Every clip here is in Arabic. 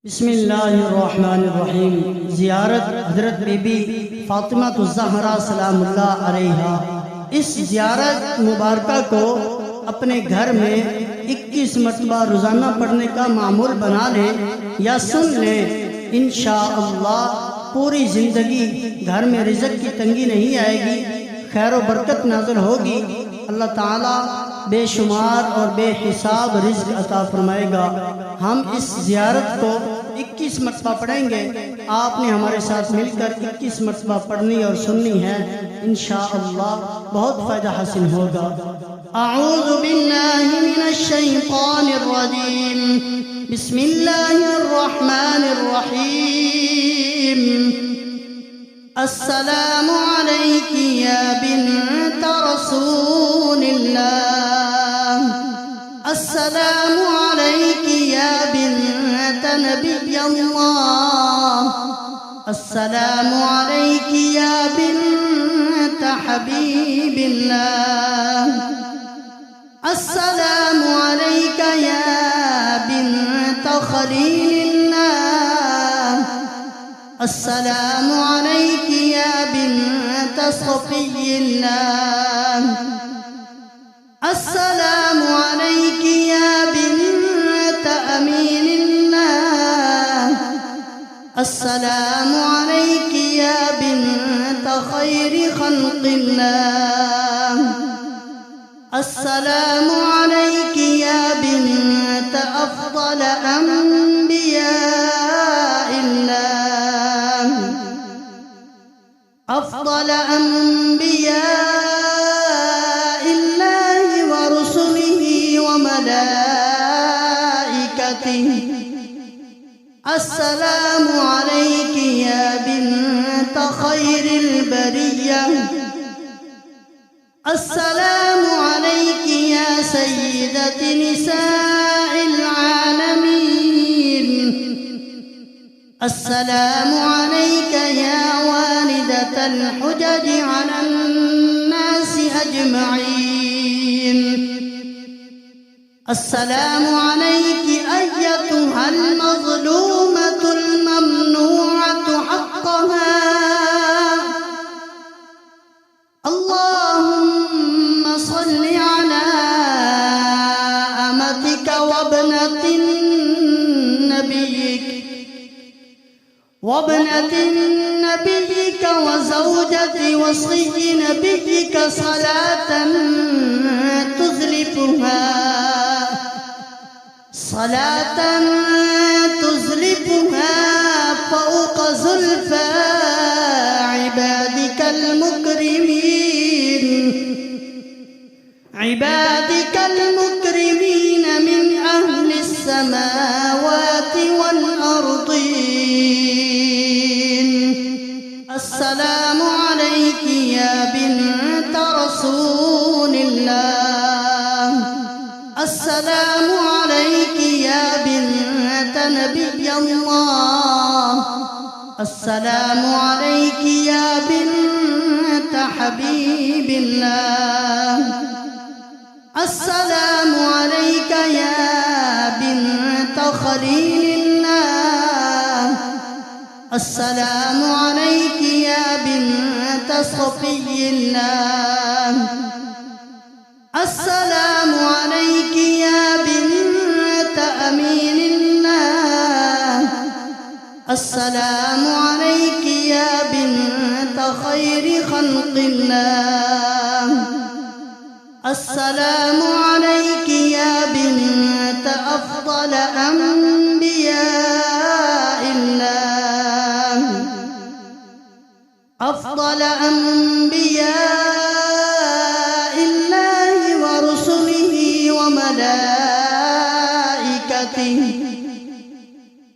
बिस्मिल्लाहिर्रहमानिर्रहीम। ज़ियारत हज़रत बीबी फ़ातिमा ज़हरा सलामुल्लाह अलैहा। इस ज़ियारत मुबारका को अपने घर में 21 मरतबा रोज़ाना पढ़ने का मामूल बना लें या सुन लें। इंशाअल्लाह पूरी ज़िंदगी घर में रिज़्क़ की तंगी नहीं आएगी, खैर व बरकत नाज़िल होगी। अल्लाह ताला बेशुमार और बेहिसाब रिज़्क़ अता फरमाएगा। हम इस ज़ियारत को 21 मरतबा पढ़ेंगे। आपने हमारे साथ मिलकर 21 मरतबा पढ़नी और सुननी है। इंशाअल्लाह बहुत फ़ायदा हासिल होगा। अऊज़ु बिल्लाहि मिनश शैतानिर रजीम। बिस्मिल्लाहिर रहमानिर रहीम। अस्सलामु अलैकी या बिन्त रसूलिल्लाह। अस्सलामु अलैकी या बिन्त नबिय्यल्लाह। अस्सलामु अलैकी या बिन्त हबीबिल्लाह। अस्सलामु अलैका या बिन्त खलीलिल्लाह। अस्सलामु अलैकी या बिन्त सफ़िय्यिल्लाह। अस्सलामु अलैकी या बिन्त अमीनिल्लाह। अस्सलामु अलैकी या बिन्त खैरि खल्क़िल्लाह। अस्सलामु अलैकी या बिन्त अफ़ज़ल अंबियाइल्लाह। अफ़ज़ल अंबियाइल्लाहि व रुसुलिहि व मलाइकतिहि। अस्सलामु अलैकी या बिन्त खैरिल बरिय्यह। अस्सलामु अलैकी या सय्यदति निसाइल आलमीन। अस्सलामु अलैका या वालिदतल हुजज अलन नासि अजमईन। अस्सलामु अलैकी अय्यतुहल मज़लूमतुल ममनूअतु हक़्क़हा। अल्लाहुम्मा सल्लि अला अमतिका वब्नतिन नबिय्यिक वब्नतिन नबिय्यिका व ज़ौजति वस्यि नबिय्यिका सलातन तुज़लिफ़ुहा फ़ौक़ ज़ुल्फ़ा इबादिकल मुकरिमीन। इबादिकल मुकरिमीन मिन अहलिस समावाति वल अर्दीन। अस्सलामु अलैकी या बिन्त रसूलिल्लाह। अस्सलामु अलैकी या बिन्त नबिय्यल्लाह। अस्सलामु अलैकी या बिन्त हबीबिल्लाह। अस्सलामु अलैका या बिन्त खलीलिल्लाह। अस्सलामु अलैकी या बिन्त सफ़िय्यिल्लाह। अस्सलामु अलैकी या बिन्त अमीनिल्लाह। अस्सलामु अलैकी या बिन्त खैरि खल्क़िल्लाह। अस्सलामु अलैकी या बिन्त अफ़ज़ल अंबियाइल्लाह। अफ़ज़ल अंबियाइल्लाहि व रुसुलिहि व मलाइकतिहि।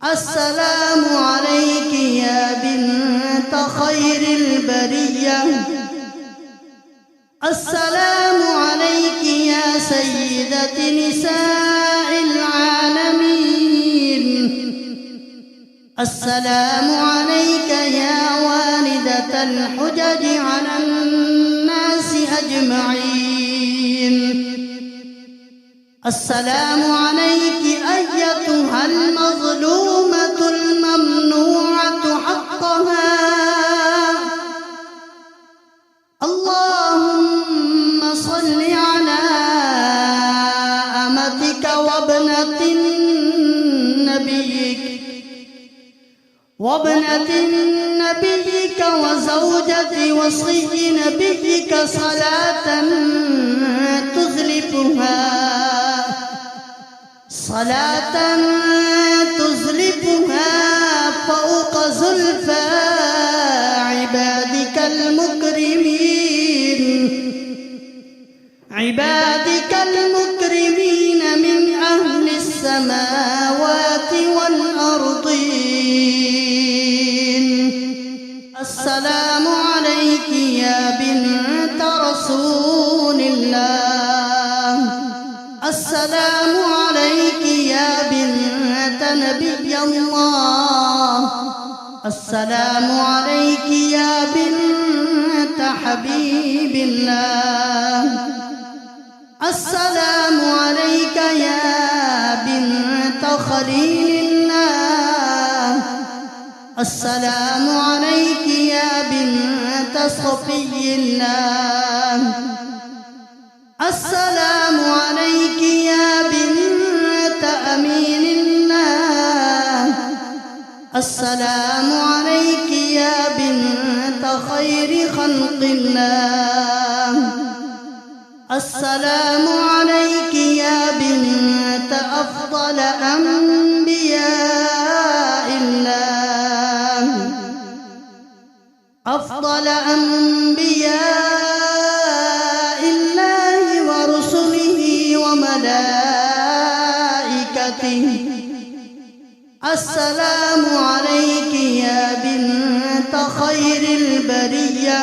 अस्सलामु अलैकी या बिन्त खैरिल बरिय्यह। अस्सलामु अलैकी या सय्यदति निसाइल आलमीन। अस्सलामु अलैका या वालिदतल हुजज अलन नासि अजमईन। अस्सलामु अलैकी अय्यतुहल मज़लूमतु نبيك وابنة نبيك وزوجة وصي نبيك صلاة تزلفها فوق زلفى عبادك المكرمين من أهل السماوات والأرضين. السلام عليك يا بنت رسول الله، السلام عليك يا بنت نبي الله، السلام عليك يا بنت حبيب الله، السلام عليك يا بنت خليل الله، السلام عليك يا بنت صفي الله، السلام عليك يا بنت أمين الله، السلام عليك يا بنت خير خلق الله، السلام عليك يا بنت أفضل أنبياء الله، أفضل أنبياء الله ورسله وملائكته. السلام عليك يا بنت خير البرية،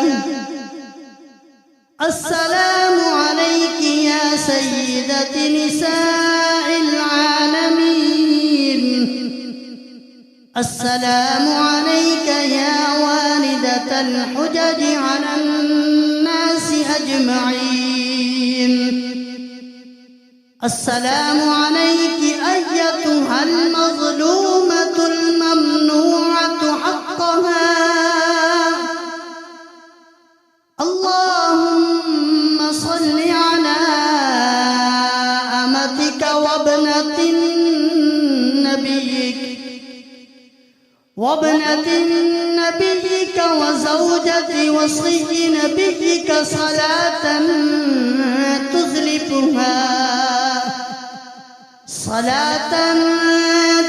السلام عليك يا سيدة نساء العالمين، السلام عليك يا والدة الحجج على الناس أجمعين. السلام عليك أيتها المظلومة الممنوعة حقها. اللهم صل على أمتك وابنة نبيك وزوجة وصي نبيك صلاة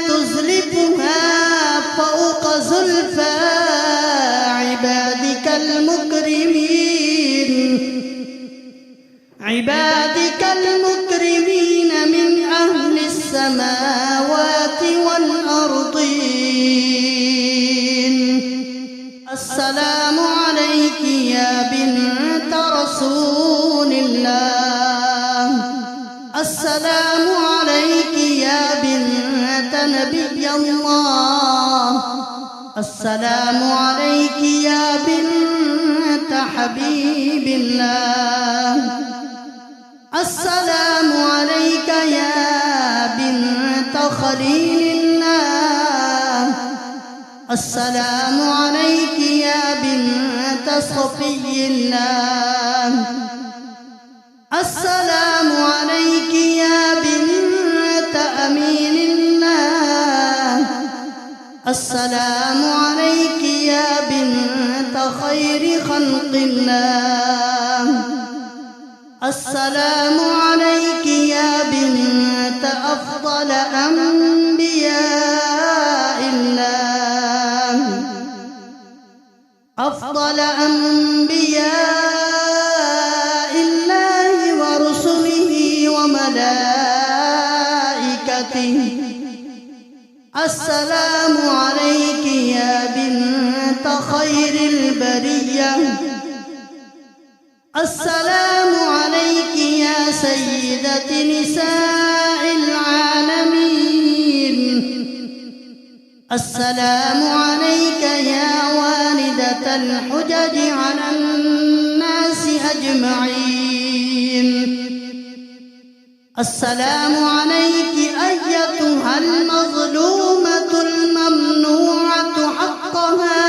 تزلفها فوق زلفى عبادك المكرمين من أهل السماوات والأرضين. السلام عليك يا بنت رسول الله، السلام عليك يا بنت نبي الله، السلام عليك يا بنت حبيب الله، السلام عليك يا بنت خليل الله، السلام عليك يا بنت صفي الله، السلام عليك يا بنت أمين الله، السلام عليك يا بنت خير خلق الله، السلام عليك يا بنت أفضل أنبياء الله، أفضل أنبياء الله ورسله وملائكته. السلام عليك يا بنت خير البرية، السلام عليك يا سيدة نساء العالمين، السلام عليك يا والدة الحجج على الناس أجمعين. السلام عليك أيتها المظلومة الممنوعة حقها.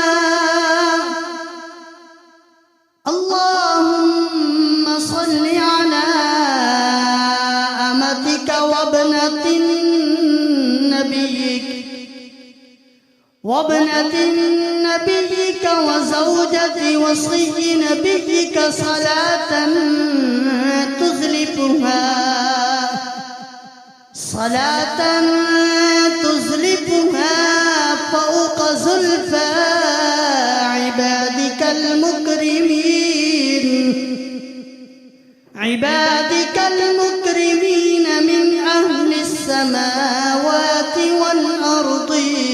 اللهم صل على أمتك وابنة نبيك وابنة نبيك وزوجة وصي نبيك صلاة تزلفها فوق زلفى عبادك المكرمين من أهل السماوات والأرضين.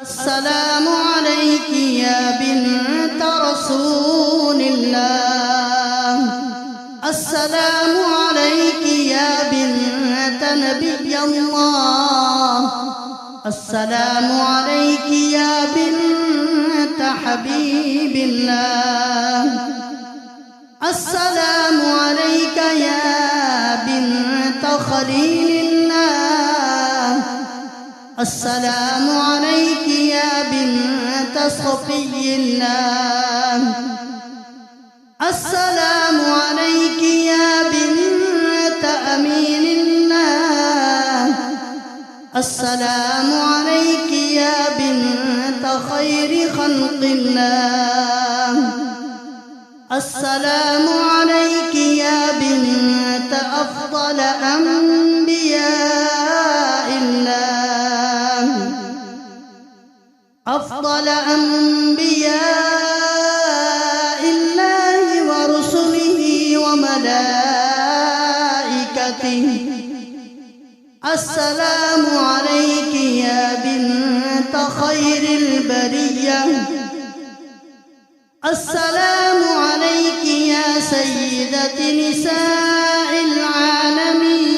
السلام عليك يا بنت رسول الله، السلام عليك يا بنت نبي الله، السلام عليك يا بنت حبيب الله، السلام عليك يا بنت خليل الله، السلام عليك يا بنت صفي الله، السلام عليك يا بنت أمين الله، السلام عليك يا بنت خير خلق الله، السلام عليك يا بنت أفضل أنبياء الله، أفضل أنبياء الله ورسله وملائكته. السلام عليك يا بنت خير البرية، السلام عليك يا سيدة نساء العالمين،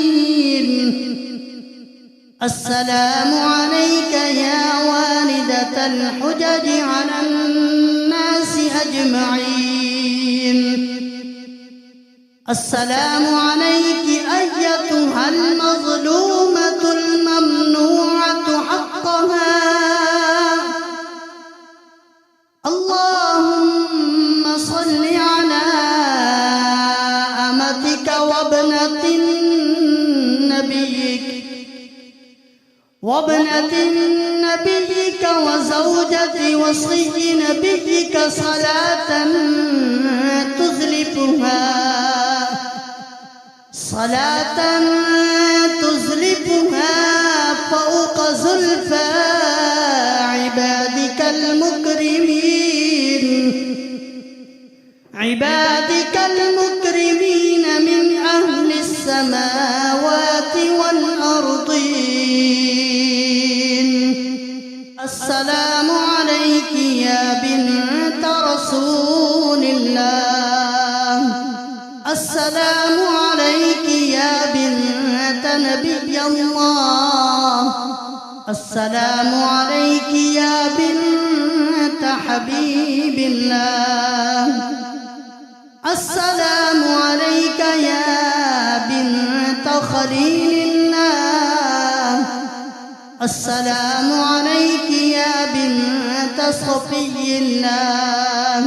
السلام عليك يا والدة الحجج على الناس أجمعين. السلام عليك أيتها المظلومة الممنوعة حقها. اللهم صل على أمتك وابنة نبيك وزوجة وصي نبيك صلاة تزلفها فوق زلفى عبادك المكرمين من أهل السماوات والأرضين. السلام عليك يا بنت رسول الله، السلام عليك يا بنت نبي الله، السلام عليك يا بنت حبيب الله، السلام عليك يا بنت خليل الله، السلام عليك يا بنت صفي الله،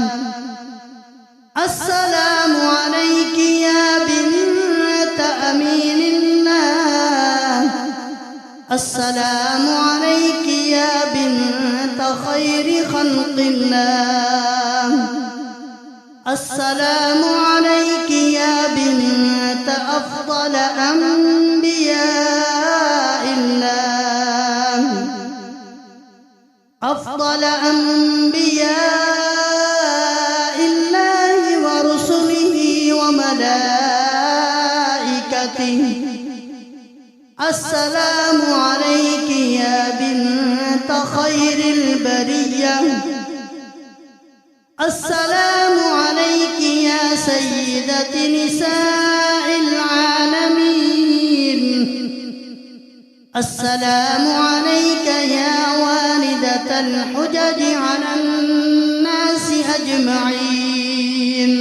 السلام عليك يا بنت أمين الله، السلام عليك يا بنت خير خلق الله، السلام عليك يا بنت أفضل أنبياء الله، أفضل أنبياء الله ورسله وملائكته. السلام عليك يا بنت خير البرية، السلام عليك يا سيدة نساء العالمين، السلام عليك يا والدة الحجج على الناس أجمعين.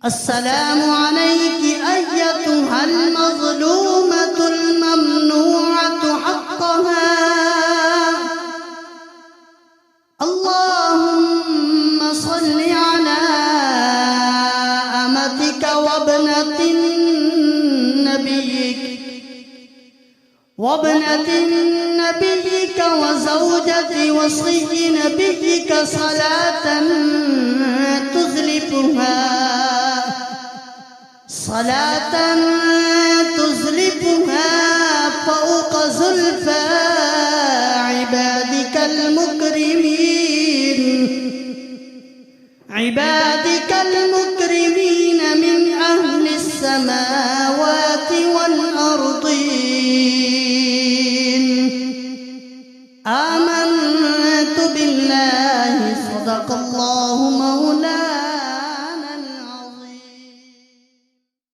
السلام عليك أيتها المظلومة الممنوعة حقها. اللهم صل على أمتك وابنة نبيك وابنة نبيك وزوجة وصي نبيك صلاة تزلفها